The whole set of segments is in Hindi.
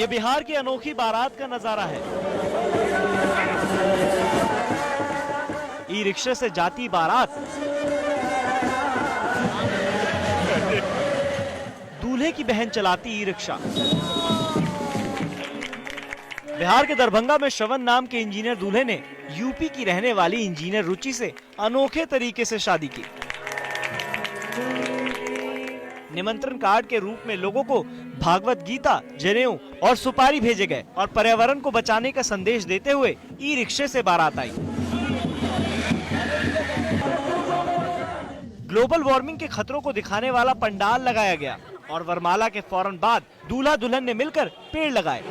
बिहार की अनोखी बारात का नजारा है। ई रिक्शे से जाती बारात, दूल्हे की बहन चलाती ई रिक्शा। बिहार के दरभंगा में श्रवण नाम के इंजीनियर दूल्हे ने यूपी की रहने वाली इंजीनियर रुचि से अनोखे तरीके से शादी की। निमंत्रण कार्ड के रूप में लोगों को भागवत गीता, जनेऊ और सुपारी भेजे गए और पर्यावरण को बचाने का संदेश देते हुए ई रिक्शे से बारात आई। ग्लोबल वार्मिंग के खतरों को दिखाने वाला पंडाल लगाया गया और वरमाला के फौरन बाद दूल्हा दुल्हन ने मिलकर पेड़ लगाए।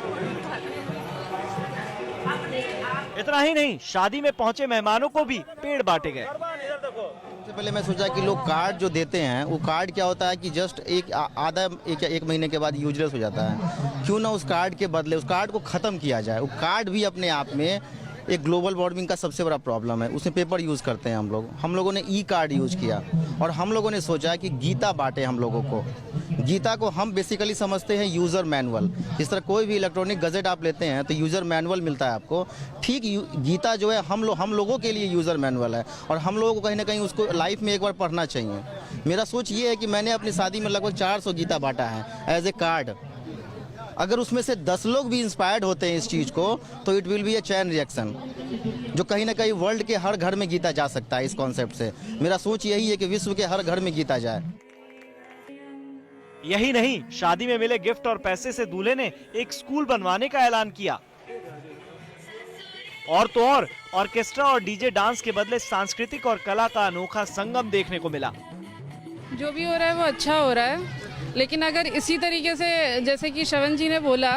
इतना ही नहीं, शादी में पहुंचे मेहमानों को भी पेड़ बांटे गए। सबसे पहले मैं सोचा कि लोग कार्ड जो देते हैं वो कार्ड क्या होता है कि जस्ट एक महीने के बाद यूजलेस हो जाता है। क्यों ना उस कार्ड के बदले उस कार्ड को ख़त्म किया जाए। वो कार्ड भी अपने आप में एक ग्लोबल वार्मिंग का सबसे बड़ा प्रॉब्लम है। उसमें पेपर यूज़ करते हैं हम लोगों ने ई कार्ड यूज़ किया और हम लोगों ने सोचा कि गीता बांटे हम लोगों को। गीता को हम बेसिकली समझते हैं यूज़र मैनुअल। जिस तरह कोई भी इलेक्ट्रॉनिक गजेट आप लेते हैं तो यूज़र मैनुअल मिलता है आपको, ठीक गीता जो है हम लोगों के लिए यूज़र मैनुअल है और हम लोगों को कहीं ना कहीं उसको लाइफ में एक बार पढ़ना चाहिए। मेरा सोच ये है कि मैंने अपनी शादी में लगभग 400 गीता बांटा है एज ए कार्ड। अगर उसमें से 10 लोग भी इंस्पायर्ड होते हैं इस चीज़ को तो it will be A chain reaction, जो कहीं ना कहीं वर्ल्ड के हर घर में गीता जा सकता है। इस कॉन्सेप्ट से मेरा सोच यही है कि विश्व के हर घर में गीता जाए। यही नहीं, शादी में मिले गिफ्ट और पैसे से दूल्हे ने एक स्कूल बनवाने का ऐलान किया। और तो और ऑर्केस्ट्रा और डीजे डांस के बदले सांस्कृतिक और कला का अनोखा संगम देखने को मिला। जो भी हो रहा है वो अच्छा हो रहा है, लेकिन अगर इसी तरीके से जैसे कि श्रवण जी ने बोला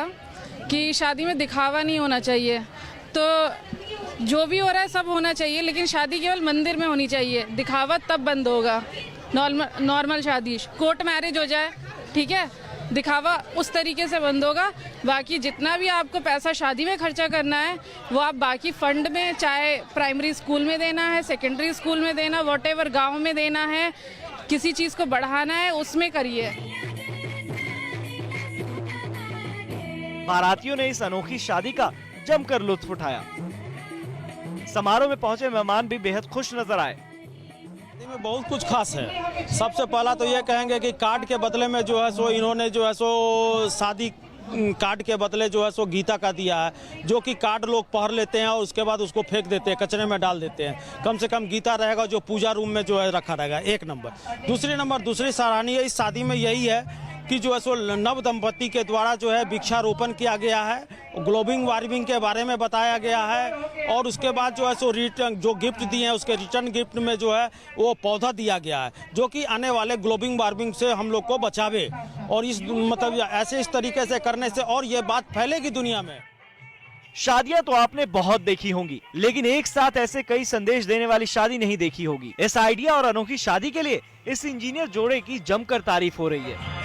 कि शादी में दिखावा नहीं होना चाहिए, तो जो भी हो रहा है सब होना चाहिए, लेकिन शादी केवल मंदिर में होनी चाहिए। दिखावा तब बंद होगा। नॉर्मल शादी, कोर्ट मैरिज हो जाए, ठीक है, दिखावा उस तरीके से बंद होगा। बाकी जितना भी आपको पैसा शादी में खर्चा करना है वो आप बाकी फंड में, चाहे प्राइमरी स्कूल में देना है, सेकेंडरी स्कूल में देना, व्हाटएवर गांव में देना है, किसी चीज़ को बढ़ाना है उसमें करिए। बारातियों ने इस अनोखी शादी का जमकर लुत्फ उठाया। समारोह में पहुंचे मेहमान भी बेहद खुश नजर आए। में बहुत कुछ खास है। सबसे पहला तो ये कहेंगे कि कार्ड के बदले में जो है सो इन्होंने जो है सो शादी कार्ड के बदले जो है सो गीता का दिया है, जो कि कार्ड लोग पढ़ लेते हैं और उसके बाद उसको फेंक देते हैं, कचरे में डाल देते हैं। कम से कम गीता रहेगा जो पूजा रूम में जो है रखा रहेगा। एक नंबर। दूसरी सराहनीय इस शादी में यही है कि जो है सो नव दंपति के द्वारा जो है वृक्षारोपण किया गया है, ग्लोबल वार्मिंग के बारे में बताया गया है और उसके बाद जो है सो रिटर्न जो गिफ्ट दिए हैं उसके रिटर्न गिफ्ट में जो है वो पौधा दिया गया है, जो कि आने वाले ग्लोबल वार्मिंग से हम लोग को बचावे। और इस मतलब ऐसे इस तरीके से करने से और ये बात फैलेगी दुनिया में। शादियां तो आपने बहुत देखी होंगी, लेकिन एक साथ ऐसे कई संदेश देने वाली शादी नहीं देखी होगी। इस आइडिया और अनोखी शादी के लिए इस इंजीनियर जोड़े की जमकर तारीफ हो रही है।